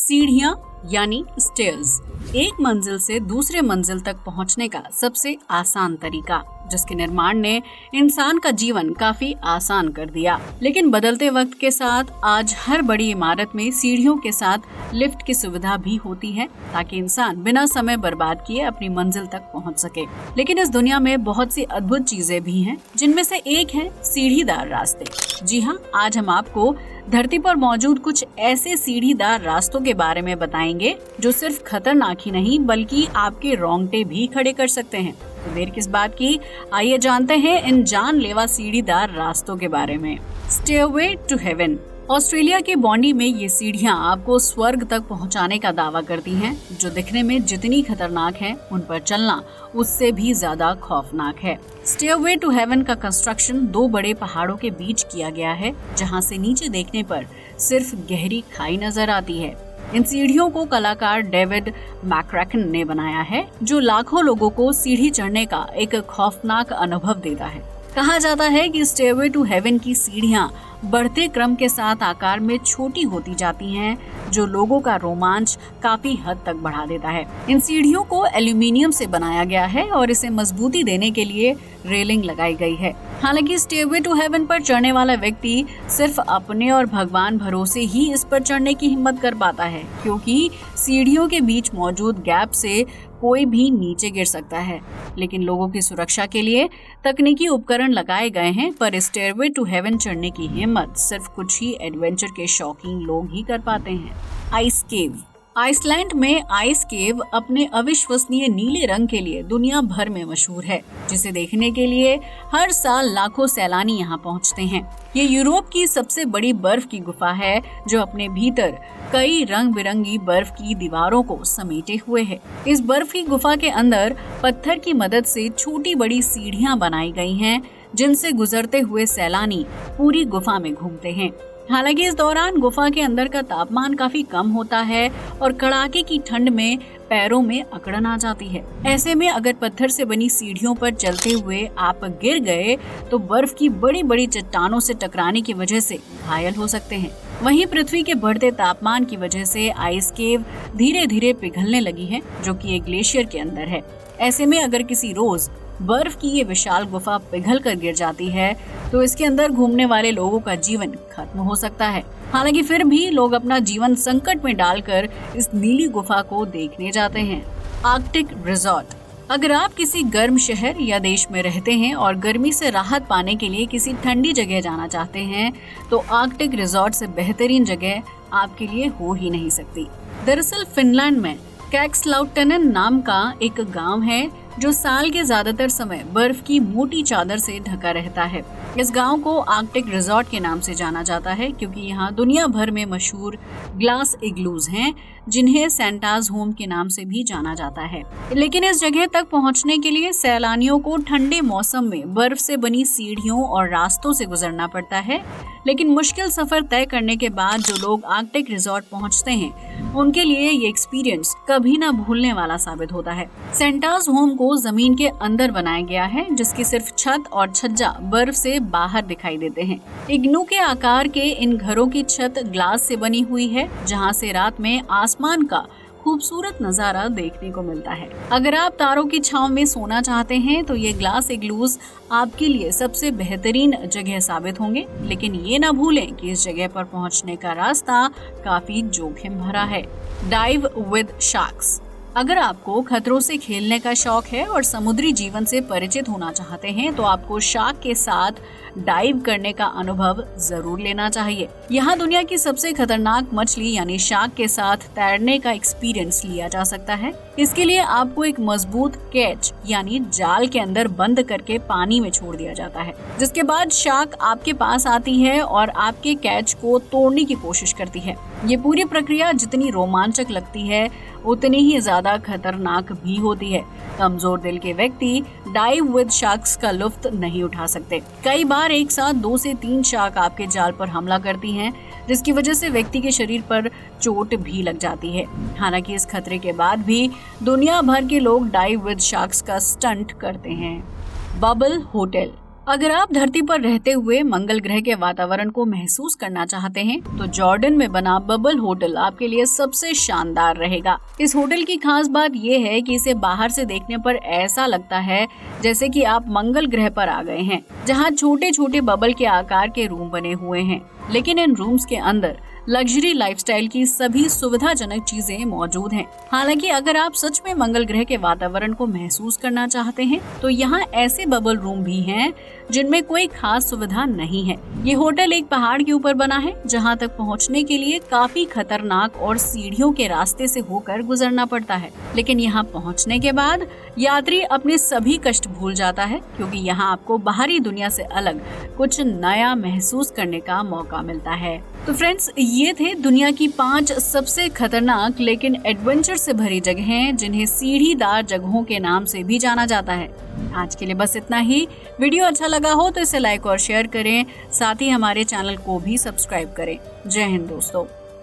सीढ़ियां यानी स्टेयर्स एक मंजिल से दूसरे मंजिल तक पहुंचने का सबसे आसान तरीका, जिसके निर्माण ने इंसान का जीवन काफी आसान कर दिया। लेकिन बदलते वक्त के साथ आज हर बड़ी इमारत में सीढ़ियों के साथ लिफ्ट की सुविधा भी होती है, ताकि इंसान बिना समय बर्बाद किए अपनी मंजिल तक पहुंच सके। लेकिन इस दुनिया में बहुत सी अद्भुत चीजें भी हैं, जिनमें से एक है सीढ़ीदार रास्ते। जी हाँ, आज हम आपको धरती पर मौजूद कुछ ऐसे सीढ़ीदार रास्तों के बारे में बताएंगे जो सिर्फ खतरनाक ही नहीं बल्कि आपके रोंगटे भी खड़े कर सकते हैं। तो देर किस बात की, आइए जानते हैं इन जानलेवा सीढ़ीदार रास्तों के बारे में। Stairway to heaven. ऑस्ट्रेलिया के बॉन्डी में ये सीढ़ियां आपको स्वर्ग तक पहुंचाने का दावा करती हैं, जो दिखने में जितनी खतरनाक है, उन पर चलना उससे भी ज्यादा खौफनाक है। स्टेयरवे टू हेवन का कंस्ट्रक्शन 2 बड़े पहाड़ों के बीच किया गया है, जहां से नीचे देखने पर सिर्फ गहरी खाई नजर आती है। इन सीढ़ियों को कलाकार डेविड मैक्रैकन ने बनाया है, जो लाखों लोगों को सीढ़ी चढ़ने का एक खौफनाक अनुभव देता है। कहा जाता है कि स्टेयरवे टू हेवन की सीढ़ियां बढ़ते क्रम के साथ आकार में छोटी होती जाती हैं, जो लोगों का रोमांच काफी हद तक बढ़ा देता है। इन सीढ़ियों को एल्यूमिनियम से बनाया गया है और इसे मजबूती देने के लिए रेलिंग लगाई गई है। हालांकि स्टेयरवे टू हेवन पर चढ़ने वाला व्यक्ति सिर्फ अपने और भगवान भरोसे ही इस पर चढ़ने की हिम्मत कर पाता है, क्योंकि सीढ़ियों के बीच मौजूद गैप से कोई भी नीचे गिर सकता है। लेकिन लोगों की सुरक्षा के लिए तकनीकी उपकरण लगाए गए हैं, पर स्टेयरवे टू हेवन चढ़ने की हिम्मत सिर्फ कुछ ही एडवेंचर के शौकीन लोग ही कर पाते हैं। आइस केव। आइसलैंड में आइस केव अपने अविश्वसनीय नीले रंग के लिए दुनिया भर में मशहूर है, जिसे देखने के लिए हर साल लाखों सैलानी यहाँ पहुँचते हैं। ये यूरोप की सबसे बड़ी बर्फ की गुफा है, जो अपने भीतर कई रंग बिरंगी बर्फ की दीवारों को समेटे हुए है। इस बर्फ की गुफा के अंदर पत्थर की मदद से छोटी बड़ी सीढ़ियां बनाई गई हैं, जिनसे गुजरते हुए सैलानी पूरी गुफा में घूमते हैं। हालांकि इस दौरान गुफा के अंदर का तापमान काफी कम होता है और कड़ाके की ठंड में पैरों में अकड़न आ जाती है। ऐसे में अगर पत्थर से बनी सीढ़ियों पर चलते हुए आप गिर गए तो बर्फ की बड़ी बड़ी चट्टानों से टकराने की वजह से घायल हो सकते हैं। वहीं पृथ्वी के बढ़ते तापमान की वजह से आइस केव धीरे धीरे पिघलने लगी है, जो कि एक ग्लेशियर के अंदर है। ऐसे में अगर किसी रोज बर्फ की ये विशाल गुफा पिघल कर गिर जाती है तो इसके अंदर घूमने वाले लोगों का जीवन खत्म हो सकता है। हालांकि फिर भी लोग अपना जीवन संकट में डालकर इस नीली गुफा को देखने जाते हैं। Arctic resort. अगर आप किसी गर्म शहर या देश में रहते हैं और गर्मी से राहत पाने के लिए किसी ठंडी जगह जाना चाहते हैं, तो आर्कटिक रिजॉर्ट से बेहतरीन जगह आपके लिए हो ही नहीं सकती। दरअसल फिनलैंड में कैक्सलाउटेनन नाम का एक गांव है, जो साल के ज्यादातर समय बर्फ की मोटी चादर से ढका रहता है। इस गांव को आर्कटिक रिजॉर्ट के नाम से जाना जाता है, क्योंकि यहाँ दुनिया भर में मशहूर ग्लास इग्लूज हैं, जिन्हें सैंटाज होम के नाम से भी जाना जाता है। लेकिन इस जगह तक पहुँचने के लिए सैलानियों को ठंडे मौसम में बर्फ से बनी सीढ़ियों और रास्तों से गुजरना पड़ता है। लेकिन मुश्किल सफर तय करने के बाद जो लोग आर्कटिक रिजॉर्ट पहुँचते हैं, उनके लिए ये एक्सपीरियंस कभी ना भूलने वाला साबित होता है। सैंटाज होम को जमीन के अंदर बनाया गया है, जिसकी सिर्फ छत और छज्जा बर्फ से बाहर दिखाई देते हैं। इग्नू के आकार के इन घरों की छत ग्लास से बनी हुई है, जहां से रात में आसमान का खूबसूरत नजारा देखने को मिलता है। अगर आप तारों की छांव में सोना चाहते हैं तो ये ग्लास इग्लूज आपके लिए सबसे बेहतरीन जगह साबित होंगे। लेकिन ये ना भूलें कि इस जगह पर पहुंचने का रास्ता काफी जोखिम भरा है। Dive with sharks. अगर आपको खतरों से खेलने का शौक है और समुद्री जीवन से परिचित होना चाहते हैं, तो आपको शार्क के साथ डाइव करने का अनुभव जरूर लेना चाहिए। यहाँ दुनिया की सबसे खतरनाक मछली यानी शार्क के साथ तैरने का एक्सपीरियंस लिया जा सकता है। इसके लिए आपको एक मजबूत कैच यानी जाल के अंदर बंद करके पानी में छोड़ दिया जाता है, जिसके बाद शार्क आपके पास आती है और आपके कैच को तोड़ने की कोशिश करती है। ये पूरी प्रक्रिया जितनी रोमांचक लगती है, उतनी ही ज्यादा खतरनाक भी होती है। कमजोर दिल के व्यक्ति डाइव विद शार्क्स का लुत्फ नहीं उठा सकते। कई बार एक साथ 2 से 3 शार्क आपके जाल पर हमला करती हैं, जिसकी वजह से व्यक्ति के शरीर पर चोट भी लग जाती है। हालांकि इस खतरे के बाद भी दुनिया भर के लोग डाइव विद शार्क्स का स्टंट करते हैं। Bubble hotel. अगर आप धरती पर रहते हुए मंगल ग्रह के वातावरण को महसूस करना चाहते हैं तो जॉर्डन में बना बबल होटल आपके लिए सबसे शानदार रहेगा। इस होटल की खास बात यह है कि इसे बाहर से देखने पर ऐसा लगता है जैसे कि आप मंगल ग्रह पर आ गए हैं, जहां छोटे छोटे बबल के आकार के रूम बने हुए हैं। लेकिन इन रूम्स के अंदर लग्जरी लाइफस्टाइल की सभी सुविधाजनक चीजें मौजूद हैं। हालांकि अगर आप सच में मंगल ग्रह के वातावरण को महसूस करना चाहते हैं तो यहाँ ऐसे बबल रूम भी हैं जिनमें कोई खास सुविधा नहीं है। ये होटल एक पहाड़ के ऊपर बना है जहाँ तक पहुँचने के लिए काफी खतरनाक और सीढ़ियों के रास्ते से होकर गुजरना पड़ता है। लेकिन यहाँ पहुँचने के बाद यात्री अपने सभी कष्ट भूल जाता है, क्योंकि यहाँ आपको बाहरी दुनिया से अलग कुछ नया महसूस करने का मौका मिलता है। तो फ्रेंड्स, ये थे दुनिया की 5 सबसे खतरनाक लेकिन एडवेंचर से भरी जगहें जिन्हें सीढ़ीदार जगहों के नाम से भी जाना जाता है। आज के लिए बस इतना ही। वीडियो अच्छा लगा हो तो इसे लाइक और शेयर करें, साथ ही हमारे चैनल को भी सब्सक्राइब करें। जय हिंद दोस्तों।